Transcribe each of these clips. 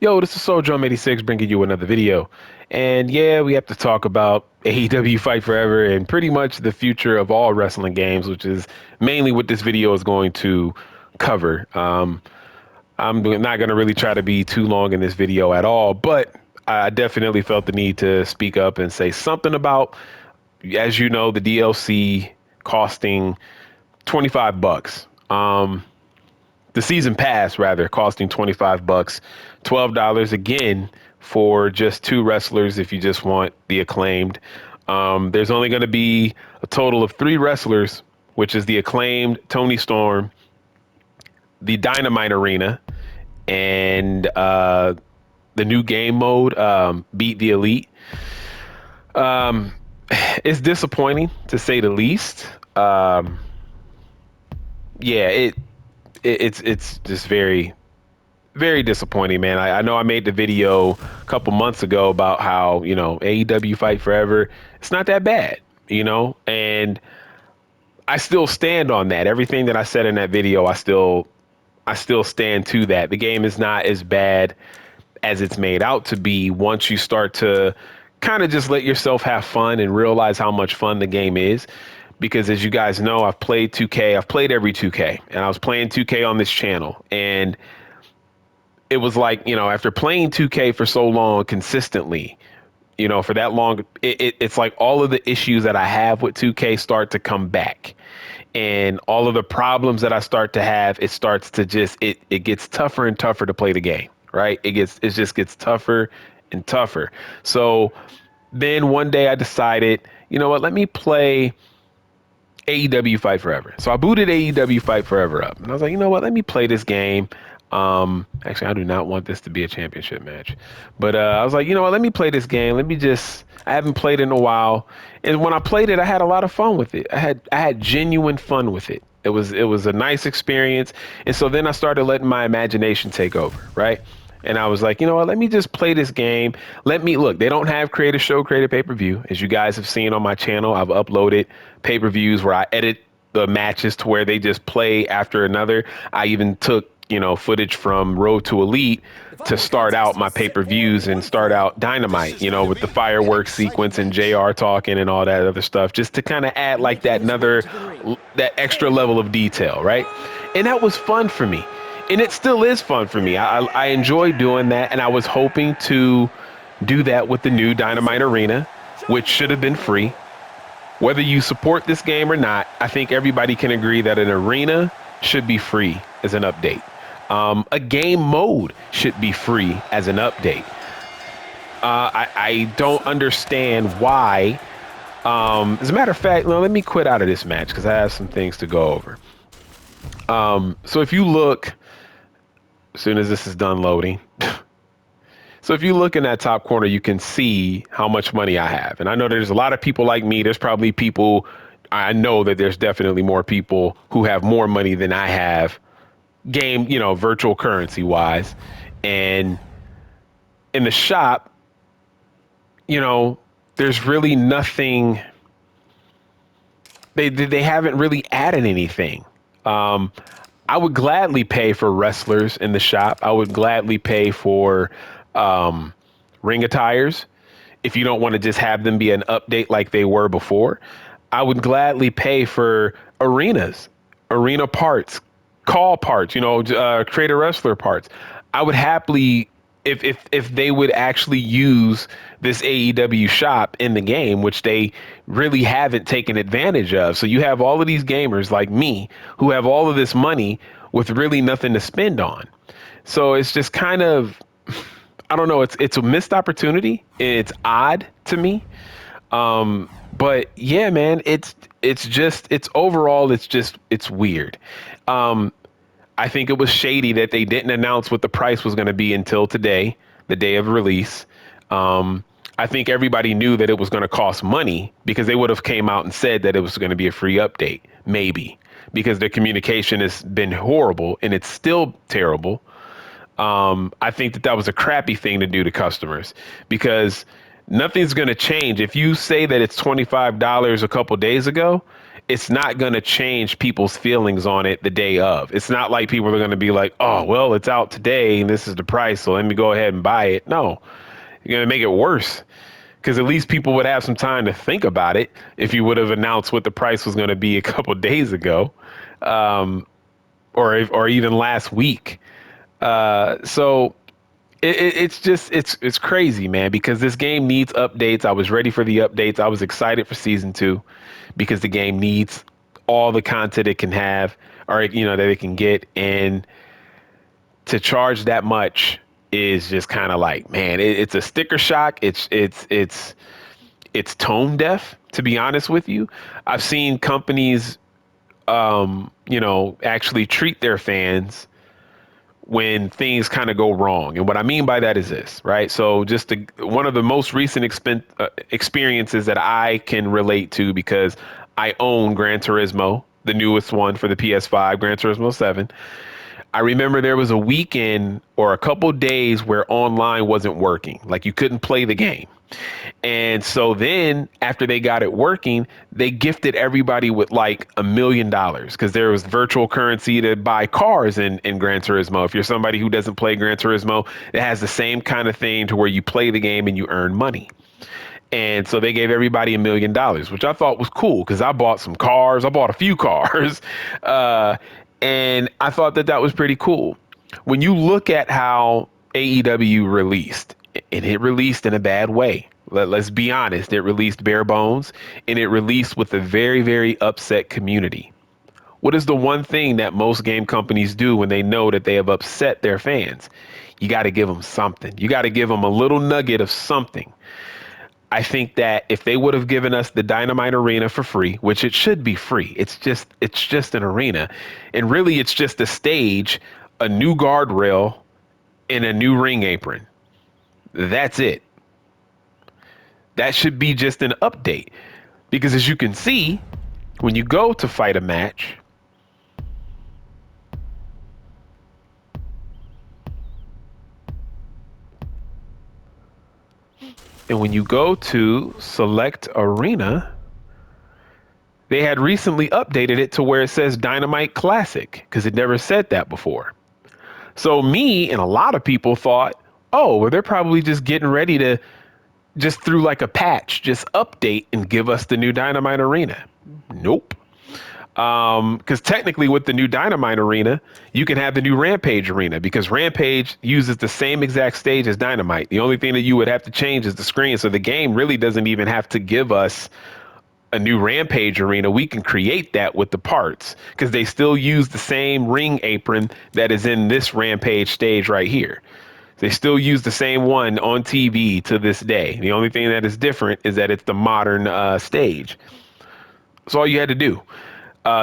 Yo, this is Soul 86 bringing you another video. And yeah, we have to talk about AEW Fight Forever and pretty much the future of all wrestling games, which is mainly what this video is going to cover. I'm not going to really try to be too long in this video at all, but I definitely felt the need to speak up and say something about, as you know, the DLC costing $25. The season pass rather costing $25, $12 again for just two wrestlers if you just want the acclaimed. There's only going to be a total of three wrestlers, which is the acclaimed Tony Storm, the Dynamite Arena, and the new game mode, Beat the Elite. Um, it's disappointing to say the least. Yeah, it's just very disappointing, man. I know I made the video a couple months ago about how, AEW Fight Forever, it's not that bad, and I still stand on that. Everything that I said in that video, I still stand to that. The game is not as bad as it's made out to be once you start to kind of just let yourself have fun and realize how much fun the game is. Because as you guys know, I've played 2K, I've played every 2K, and I was playing 2K on this channel. And it was like, after playing 2K for so long consistently, for that long, it's like all of the issues that I have with 2K start to come back. And all of the problems that I start to have, it starts to just, it gets tougher and tougher to play the game, right? It just gets tougher and tougher. So then one day I decided, you know what, let me play AEW Fight Forever. So I booted AEW Fight Forever up, and I was like, you know what? Let me play this game. Actually, I do not want this to be a championship match, but I was like, you know what? Let me play this game. I haven't played it in a while, and when I played it, I had a lot of fun with it. I had genuine fun with it. It was a nice experience, and so then I started letting my imagination take over, right? And I was like, you know what? Let me just play this game. Let me look. They don't have creative show, creative pay-per-view. As you guys have seen on my channel, I've uploaded pay-per-views where I edit the matches to where they just play after another. I even took, footage from Road to Elite to start out my pay-per-views and start out Dynamite, with the fireworks sequence and JR talking and all that other stuff, just to kind of add like that extra level of detail, right? And that was fun for me. And it still is fun for me. I enjoy doing that, and I was hoping to do that with the new Dynamite Arena, which should have been free. Whether you support this game or not, I think everybody can agree that an arena should be free as an update. A game mode should be free as an update. I don't understand why. As a matter of fact, let me quit out of this match because I have some things to go over. So if you look, as soon as this is done loading, so if you look in that top corner, you can see how much money I have. And I know there's a lot of people like me. There's probably people, I know that there's definitely more people who have more money than I have virtual currency wise. And in the shop, there's really nothing. They haven't really added anything. I would gladly pay for wrestlers in the shop. I would gladly pay for ring attires if you don't want to just have them be an update like they were before. I would gladly pay for arenas, arena parts, call parts, create a wrestler parts. I would happily, if they would actually use this AEW shop in the game, which they really haven't taken advantage of. So you have all of these gamers like me who have all of this money with really nothing to spend on. So it's just kind of, I don't know. It's a missed opportunity. It's odd to me. But yeah, man, it's overall, it's weird. I think it was shady that they didn't announce what the price was going to be until today, the day of release. I think everybody knew that it was going to cost money because they would have came out and said that it was going to be a free update, maybe, because their communication has been horrible and it's still terrible. I think that was a crappy thing to do to customers because nothing's going to change. If you say that it's $25 a couple days ago it's not going to change people's feelings on it the day of. It's not like people are going to be like, oh, well, it's out today and this is the price, so let me go ahead and buy it. No, you're going to make it worse, because at least people would have some time to think about it if you would have announced what the price was going to be a couple days ago, or even last week. So it's just it's crazy, man, because this game needs updates. I was ready for the updates. I was excited for season 2 because the game needs all the content it can have, or that it can get. And to charge that much is just kind of like, man, it's a sticker shock. It's tone deaf, to be honest with you. I've seen companies actually treat their fans when things kind of go wrong. And what I mean by that is this, right? So just one of the most recent experiences that I can relate to, because I own Gran Turismo, the newest one for the PS5, Gran Turismo 7. I remember there was a weekend or a couple days where online wasn't working. Like, you couldn't play the game. And so then after they got it working, they gifted everybody with like $1 million, because there was virtual currency to buy cars in Gran Turismo. If you're somebody who doesn't play Gran Turismo, it has the same kind of thing to where you play the game and you earn money. And so they gave everybody $1 million, which I thought was cool because I bought some cars. I bought a few cars. And I thought that was pretty cool. When you look at how AEW released, and it released in a bad way. Let's be honest. It released bare bones, and it released with a very, very upset community. What is the one thing that most game companies do when they know that they have upset their fans? You got to give them something. You got to give them a little nugget of something. I think that if they would have given us the Dynamite Arena for free, which it should be free, it's just an arena, and really it's just a stage, a new guardrail, and a new ring apron. That's it. That should be just an update, because as you can see, when you go to fight a match, and when you go to select arena, they had recently updated it to where it says Dynamite Classic, because it never said that before. So me and a lot of people thought, oh, well, they're probably just getting ready to just through like a patch, just update and give us the new Dynamite Arena. Nope. Because technically with the new Dynamite Arena, you can have the new Rampage Arena, because Rampage uses the same exact stage as Dynamite. The only thing that you would have to change is the screen. So the game really doesn't even have to give us a new Rampage Arena. We can create that with the parts, because they still use the same ring apron that is in this Rampage stage right here. They still use the same one on TV to this day. The only thing that is different is that it's the modern stage. That's all you had to do.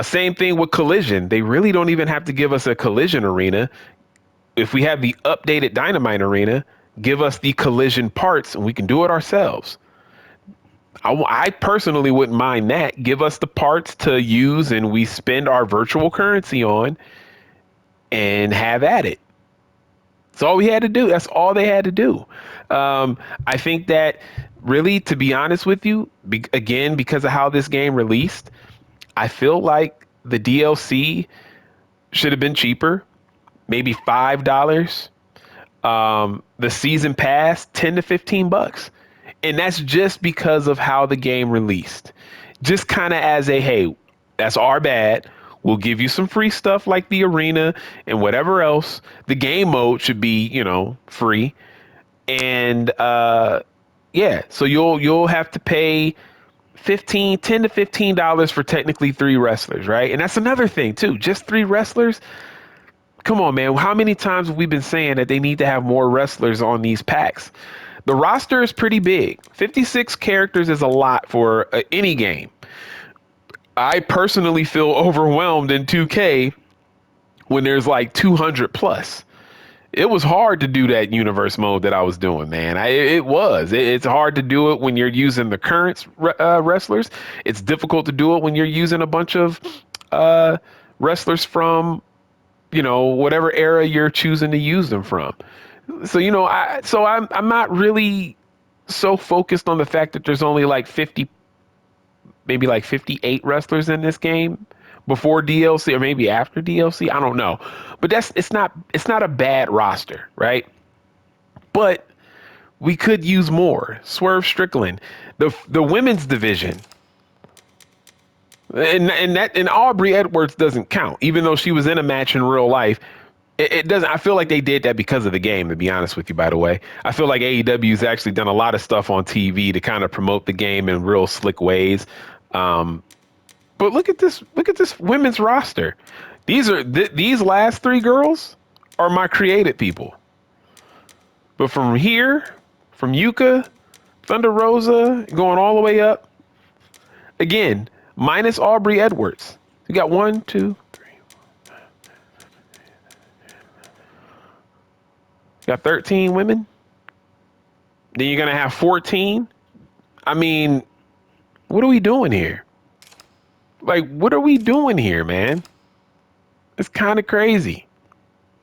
Same thing with Collision. They really don't even have to give us a Collision Arena. If we have the updated Dynamite Arena, give us the Collision parts and we can do it ourselves. I personally wouldn't mind that. Give us the parts to use and we spend our virtual currency on and have at it. That's all we had to do. That's all they had to do. I think that really, to be honest with you, again, because of how this game released, I feel like the DLC should have been cheaper, maybe $5. The season pass, 10 to 15 bucks. And that's just because of how the game released. Just kind of as a, hey, that's our bad. We'll give you some free stuff like the arena and whatever else. The game mode should be, free. And yeah, so you'll have to pay $10 to $15 for technically 3 wrestlers, right? And that's another thing too. Just 3 wrestlers. Come on, man. How many times have we been saying that they need to have more wrestlers on these packs? The roster is pretty big. 56 characters is a lot for any game. I personally feel overwhelmed in 2K when there's like 200 plus. It was hard to do that universe mode that I was doing, man. It's hard to do it when you're using the current wrestlers. It's difficult to do it when you're using a bunch of wrestlers from, whatever era you're choosing to use them from. So, I'm not really so focused on the fact that there's only like 50 maybe like 58 wrestlers in this game before DLC or maybe after DLC. I don't know. But it's not a bad roster, right? But we could use more. Swerve Strickland, the women's division. And Aubrey Edwards doesn't count, even though she was in a match in real life. It doesn't. I feel like they did that because of the game. To be honest with you, by the way, I feel like AEW's actually done a lot of stuff on TV to kind of promote the game in real slick ways. But look at this. Look at this women's roster. These last three girls are my created people. But from here, from Yuka, Thunder Rosa, going all the way up, again, minus Aubrey Edwards. You got 1, 2, 3. You got 13 women. Then you're going to have 14. I mean, what are we doing here? Like, what are we doing here, man? It's kind of crazy.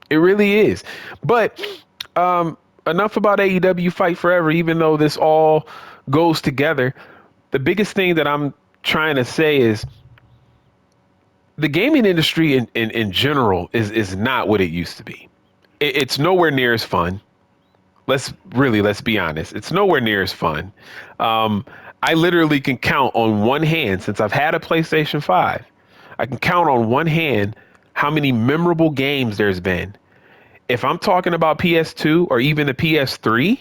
It really is. But enough about AEW Fight Forever, even though this all goes together. The biggest thing that I'm trying to say is the gaming industry in general is not what it used to be. It's nowhere near as fun. Let's be honest. It's nowhere near as fun. I literally can count on one hand since I've had a PlayStation 5. I can count on one hand how many memorable games there's been. If I'm talking about PS2 or even the PS3,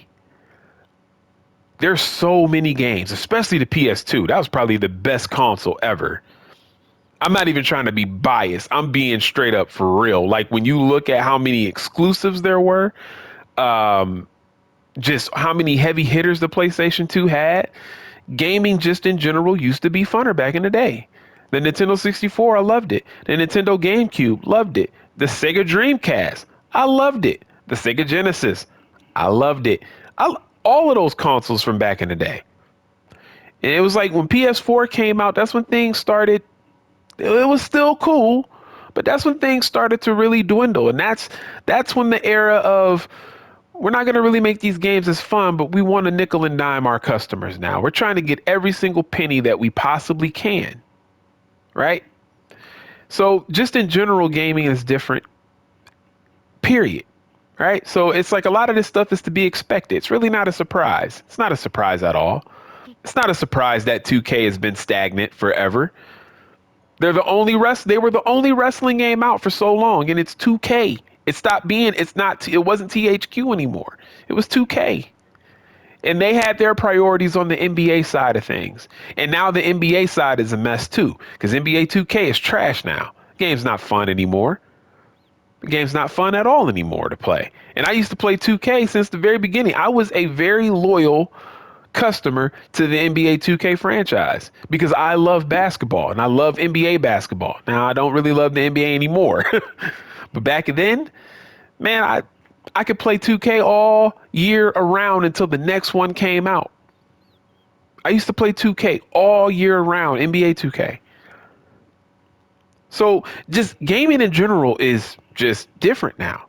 there's so many games, especially the PS2. That was probably the best console ever. I'm not even trying to be biased. I'm being straight up for real. Like when you look at how many exclusives there were, just how many heavy hitters the PlayStation 2 had, gaming just in general used to be funner back in the day. The Nintendo 64, I loved it. The Nintendo GameCube, loved it. The Sega Dreamcast, I loved it. The Sega Genesis, I loved it. All of those consoles from back in the day. And it was like when PS4 came out, that's when things started. It was still cool, but that's when things started to really dwindle. And that's when the era of we're not going to really make these games as fun, but we want to nickel and dime our customers now. We're trying to get every single penny that we possibly can, right? So just in general, gaming is different, period, right? So it's like a lot of this stuff is to be expected. It's really not a surprise. It's not a surprise at all. It's not a surprise that 2K has been stagnant forever. They were the only wrestling game out for so long, and it's 2K. It wasn't THQ anymore. It was 2K. And they had their priorities on the NBA side of things. And now the NBA side is a mess too, because NBA 2K is trash now. The game's not fun anymore. The game's not fun at all anymore to play. And I used to play 2K since the very beginning. I was a very loyal customer to the NBA 2K franchise because I love basketball and I love NBA basketball. Now I don't really love the NBA anymore, but back then, man, I could play 2K all year around until the next one came out. I used to play 2K all year around, NBA 2K. So just gaming in general is just different now,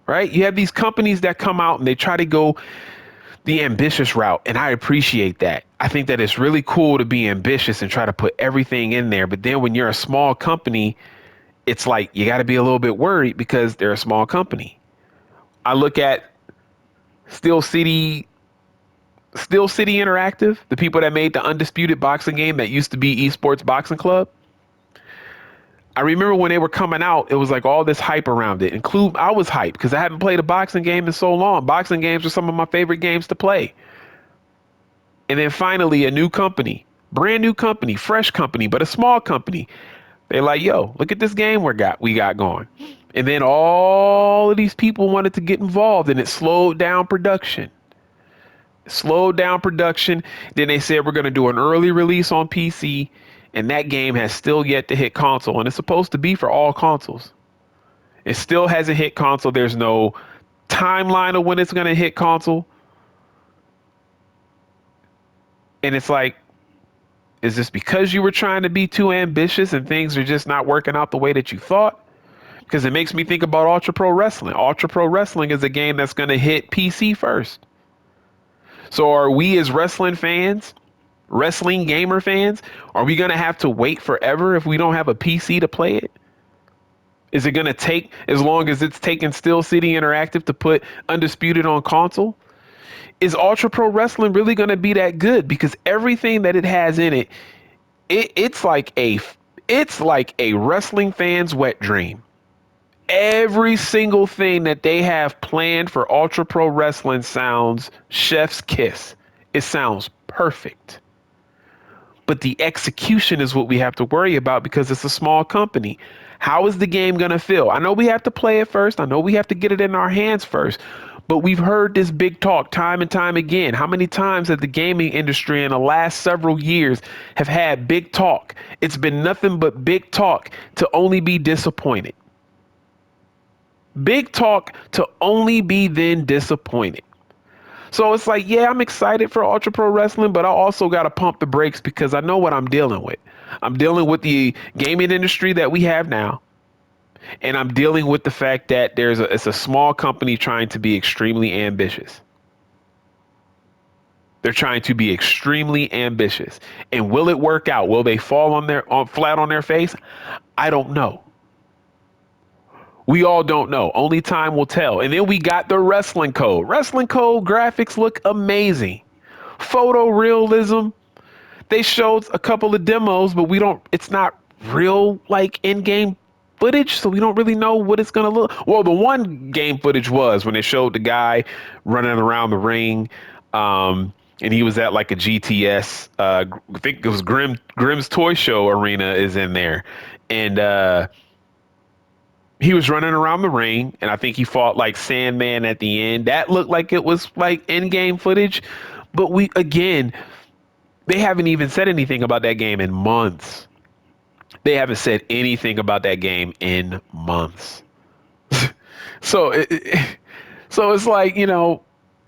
right? You have these companies that come out and they try to go the ambitious route, and I appreciate that. I think that it's really cool to be ambitious and try to put everything in there. But then when you're a small company, it's like you got to be a little bit worried because they're a small company. I look at Steel City Interactive, the people that made the Undisputed boxing game that used to be Esports Boxing Club. I remember when they were coming out, it was like all this hype around it. I was hyped because I haven't played a boxing game in so long. Boxing games are some of my favorite games to play. And then finally, a new company, brand new company, fresh company, but a small company. They're like, yo, look at this game we got going. And then all of these people wanted to get involved, and it slowed down production. Then they said we're going to do an early release on PC. And that game has still yet to hit console, and it's supposed to be for all consoles. It still hasn't hit console. There's no timeline of when it's going to hit console. And it's like, is this because you were trying to be too ambitious and things are just not working out the way that you thought? Because it makes me think about Ultra Pro Wrestling. Ultra Pro Wrestling is a game that's going to hit PC first. So are we as wrestling fans Wrestling gamer fans, are we going to have to wait forever if we don't have a PC to play it? Is it going to take as long as it's taken Steel City Interactive to put Undisputed on console? Is Ultra Pro Wrestling really going to be that good? Because everything that it has in it, it's like a wrestling fan's wet dream. Every single thing that they have planned for Ultra Pro Wrestling sounds chef's kiss. It sounds perfect. But the execution is what we have to worry about because it's a small company. How is the game going to feel? I know we have to play it first. I know we have to get it in our hands first. But we've heard this big talk time and time again. How many times has the gaming industry in the last several years have had big talk? It's been nothing but big talk to only be disappointed. Big talk to only be then disappointed. So it's like, yeah, I'm excited for Ultra Pro Wrestling, but I also got to pump the brakes because I know what I'm dealing with. I'm dealing with the gaming industry that we have now. And I'm dealing with the fact that it's a small company trying to be extremely ambitious. They're trying to be extremely ambitious. And will it work out? Will they fall flat on their face? I don't know. We all don't know. Only time will tell. And then we got the wrestling code. Wrestling code graphics look amazing. Photorealism. They showed a couple of demos, but it's not real like in-game footage, so we don't really know what it's gonna look. Well, the one game footage was when they showed the guy running around the ring, and he was at like a GTS. I think it was Grimm's Toy Show arena is in there, and he was running around the ring, and I think he fought like Sandman at the end. That looked like it was like in-game footage, but they haven't even said anything about that game in months. They haven't said anything about that game in months. so, so it's like,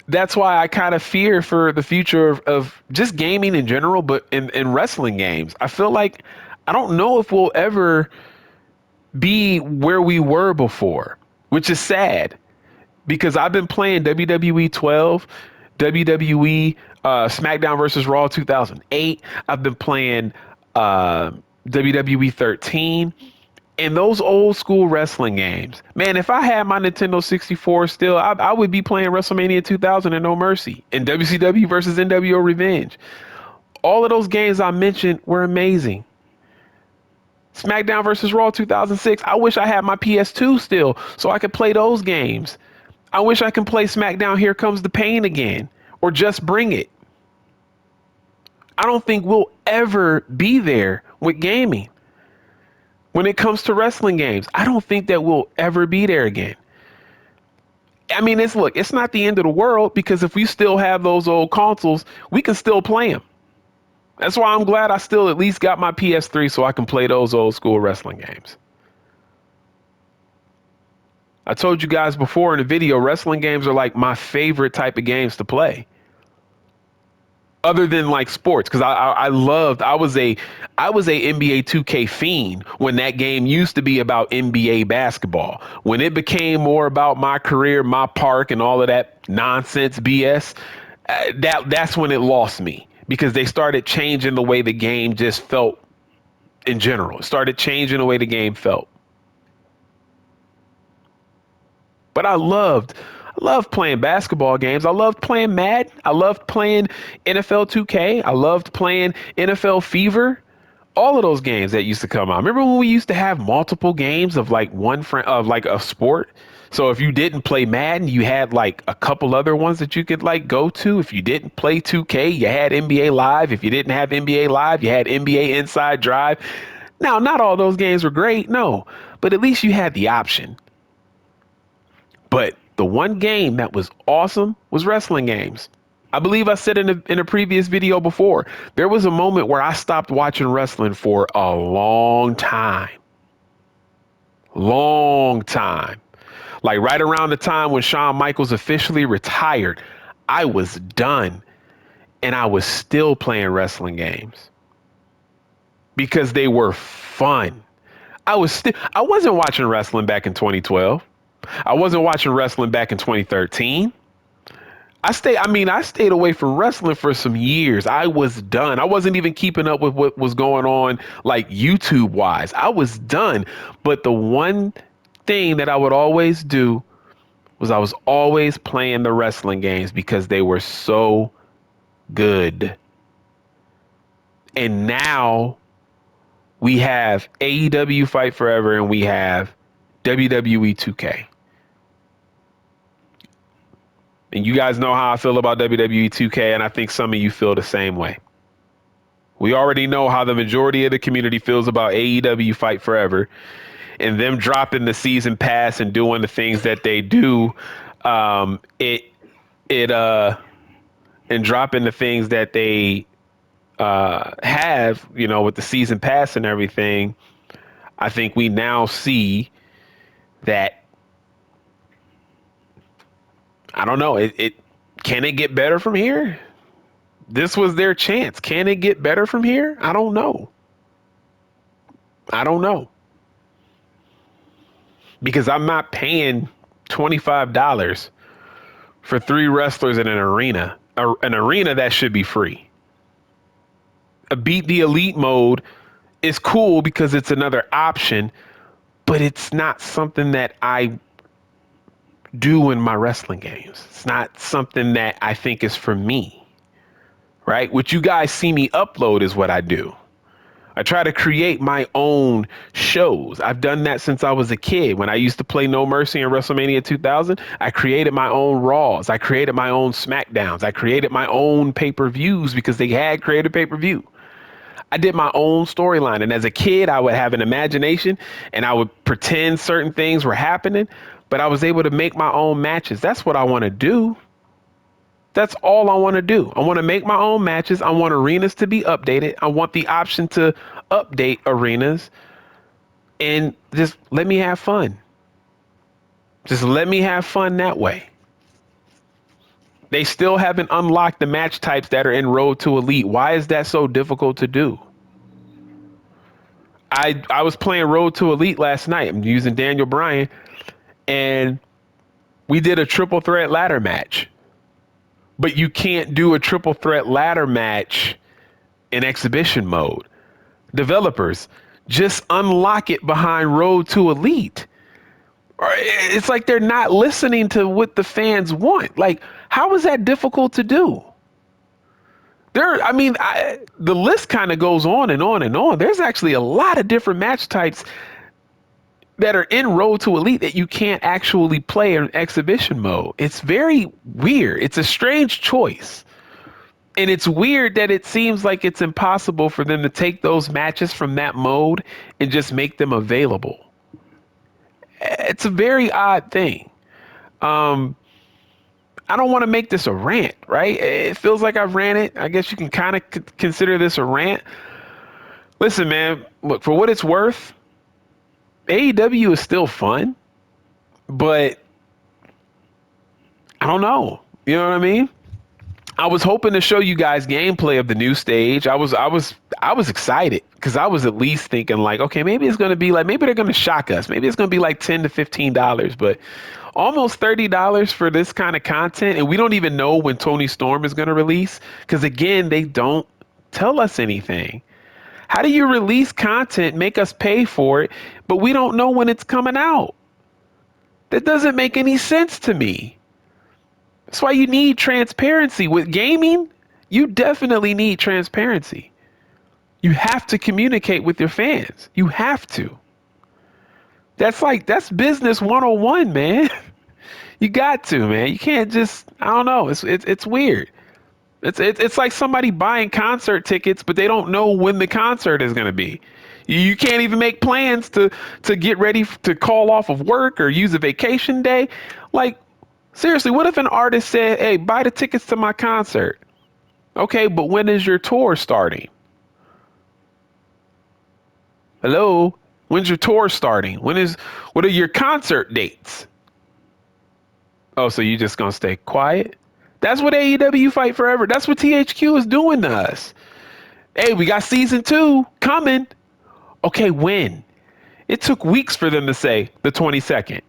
that's why I kind of fear for the future of just gaming in general, but in wrestling games. I feel like I don't know if we'll ever be where we were before, which is sad because I've been playing WWE 12, WWE SmackDown versus Raw 2008. I've been playing WWE 13 and those old school wrestling games. Man, if I had my Nintendo 64 still, I would be playing WrestleMania 2000 and No Mercy and WCW versus NWO Revenge. All of those games I mentioned were amazing. SmackDown versus Raw 2006. I wish I had my PS2 still so I could play those games. I wish I could play SmackDown Here Comes the Pain again or Just Bring It. I don't think we'll ever be there with gaming. When it comes to wrestling games, I don't think that we'll ever be there again. I mean, it's not the end of the world because if we still have those old consoles, we can still play them. That's why I'm glad I still at least got my PS3 so I can play those old school wrestling games. I told you guys before in the video, wrestling games are like my favorite type of games to play. Other than like sports, because I was a NBA 2K fiend when that game used to be about NBA basketball. When it became more about my career, my park, and all of that nonsense BS, that's when it lost me because they started changing the way the game just felt in general. It started changing the way the game felt. But I loved playing basketball games. I loved playing Madden. I loved playing NFL 2K. I loved playing NFL Fever. All of those games that used to come out. Remember when we used to have multiple games of like one friend of like a sport? So if you didn't play Madden, you had like a couple other ones that you could like go to. If you didn't play 2K, you had NBA Live. If you didn't have NBA Live, you had NBA Inside Drive. Now, not all those games were great, no, but at least you had the option. But the one game that was awesome was wrestling games. I believe I said in a previous video before, there was a moment where I stopped watching wrestling for a long time. Long time. Like right around the time when Shawn Michaels officially retired, I was done. And I was still playing wrestling games because they were fun. I wasn't watching wrestling back in 2012. I wasn't watching wrestling back in 2013. I stayed away from wrestling for some years. I was done. I wasn't even keeping up with what was going on, like YouTube wise. I was done. But the one thing that I would always do was I was always playing the wrestling games because they were so good. And now we have AEW Fight Forever and we have WWE 2K. And you guys know how I feel about WWE 2K, and I think some of you feel the same way. We already know how the majority of the community feels about AEW Fight Forever and them dropping the season pass and doing the things that they do. It and dropping the things that they have, with the season pass and everything. I think we now see that, I don't know, it can it get better from here? This was their chance. Can it get better from here? I don't know. I don't know. Because I'm not paying $25 for 3 wrestlers in an arena, an arena that should be free. A Beat the Elite mode is cool because it's another option, but it's not something that I do in my wrestling games. It's not something that I think is for me, right? What you guys see me upload is what I do. I try to create my own shows. I've done that since I was a kid. When I used to play No Mercy in WrestleMania 2000, I created my own Raws. I created my own SmackDowns. I created my own pay-per-views because they had created pay-per-view. I did my own storyline. And as a kid, I would have an imagination and I would pretend certain things were happening, but I was able to make my own matches. That's what I want to do. That's all I want to do. I want to make my own matches. I want arenas to be updated. I want the option to update arenas and just let me have fun. Just let me have fun that way. They still haven't unlocked the match types that are in Road to Elite. Why is that so difficult to do? I was playing Road to Elite last night. I'm using Daniel Bryan, and we did a triple threat ladder match. But you can't do a triple threat ladder match in exhibition mode. Developers, just unlock it behind Road to Elite. It's like they're not listening to what the fans want. Like, how is that difficult to do? The list kind of goes on and on and on. There's actually a lot of different match types that are in Road to Elite that you can't actually play in exhibition mode. It's very weird. It's a strange choice. And it's weird that it seems like it's impossible for them to take those matches from that mode and just make them available. It's a very odd thing. I don't want to make this a rant, right? It feels like I've ranted. I guess you can kind of consider this a rant. Listen, man, look, for what it's worth, AEW is still fun, but I don't know. You know what I mean? I was hoping to show you guys gameplay of the new stage. I was excited because I was at least thinking like, okay, maybe it's going to be like, maybe they're going to shock us. Maybe it's going to be like $10 to $15, but almost $30 for this kind of content. And we don't even know when Tony Storm is going to release because, again, they don't tell us anything. How do you release content, make us pay for it, but we don't know when it's coming out? That doesn't make any sense to me. That's why you need transparency. With gaming, you definitely need transparency. You have to communicate with your fans. You have to. That's business 101, man. You got to, man. You can't just, I don't know. It's weird. It's like somebody buying concert tickets, but they don't know when the concert is going to be. You can't even make plans to get ready to call off of work or use a vacation day. Like, seriously, what if an artist said, hey, buy the tickets to my concert? Okay, but when is your tour starting? Hello? When's your tour starting? What are your concert dates? Oh, so you just gonna stay quiet? That's what AEW Fight Forever. That's what THQ is doing to us. Hey, we got season 2 coming. Okay, when? It took weeks for them to say the 22nd.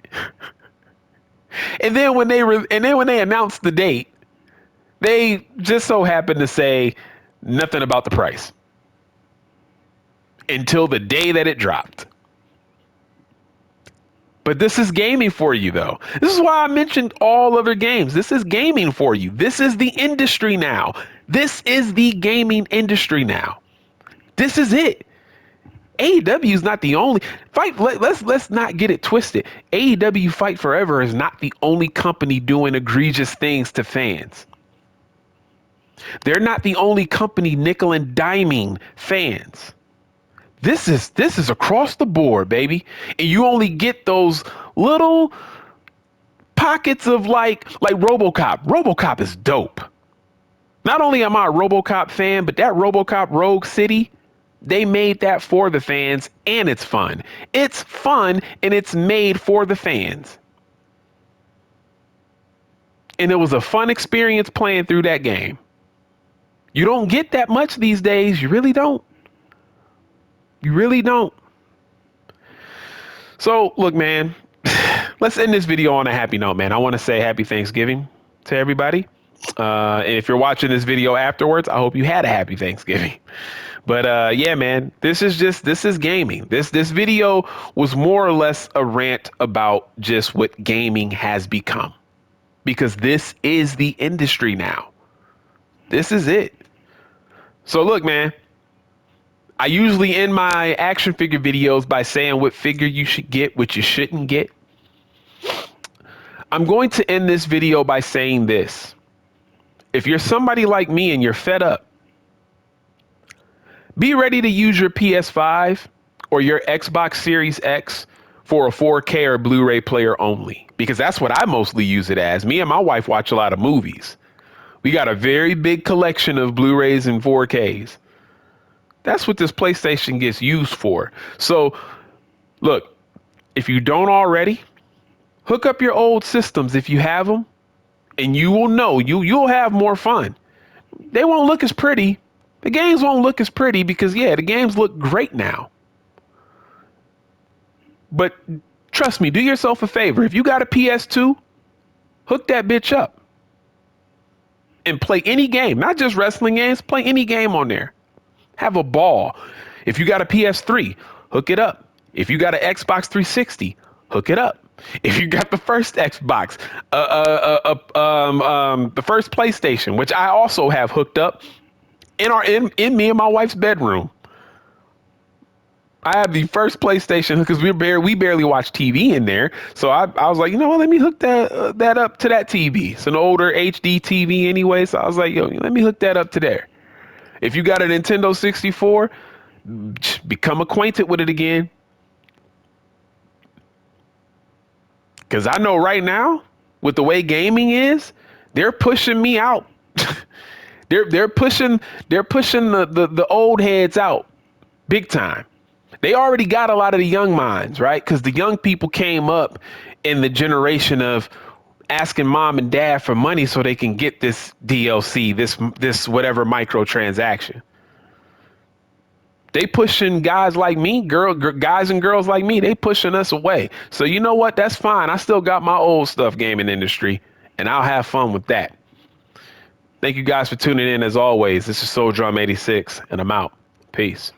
And then when they announced the date, They just so happened to say nothing about the price until the day that it dropped. But this is gaming for you, though. This is why I mentioned all other games. This is gaming for you. This is the industry now. This is the gaming industry now. This is it. AEW is not the only fight. Let's not get it twisted. AEW Fight Forever is not the only company doing egregious things to fans. They're not the only company nickel and diming fans. This is across the board, baby. And you only get those little pockets of like RoboCop. RoboCop is dope. Not only am I a RoboCop fan, but that RoboCop Rogue City, they made that for the fans, and it's fun. It's fun, and it's made for the fans. And it was a fun experience playing through that game. You don't get that much these days. You really don't. You really don't. So, look, man, let's end this video on a happy note, man. I want to say happy Thanksgiving to everybody. And if you're watching this video afterwards, I hope you had a happy Thanksgiving. But yeah, man, this is gaming. This video was more or less a rant about just what gaming has become, because this is the industry now. This is it. So look, man, I usually end my action figure videos by saying what figure you should get, what you shouldn't get. I'm going to end this video by saying this. If you're somebody like me and you're fed up, be ready to use your PS5 or your Xbox Series X for a 4K or Blu-ray player only, because that's what I mostly use it as. Me and my wife watch a lot of movies. We got a very big collection of Blu-rays and 4Ks. That's what this PlayStation gets used for. So, look, if you don't already, hook up your old systems if you have them, and you will know you'll have more fun. They won't look as pretty. The games won't look as pretty because, yeah, the games look great now. But trust me, do yourself a favor. If you got a PS2, hook that bitch up and play any game, not just wrestling games, play any game on there. Have a ball. If you got a PS3, hook it up. If you got an Xbox 360, hook it up. If you got the first Xbox, the first PlayStation, which I also have hooked up in me and my wife's bedroom. I have the first PlayStation because we barely watch TV in there. So I was like, you know what? Let me hook that up to that TV. It's an older HD TV anyway. So I was like, yo, let me hook that up to there. If you got a Nintendo 64, become acquainted with it again. Because I know right now, with the way gaming is, they're pushing me out. they're pushing the old heads out big time. They already got a lot of the young minds, right? Because the young people came up in the generation of asking mom and dad for money so they can get this DLC, this whatever microtransaction. They pushing guys like me, guys and girls like me, they pushing us away. So you know what? That's fine. I still got my old stuff gaming industry, and I'll have fun with that. Thank you guys for tuning in as always. This is Soul Drum 86, and I'm out. Peace.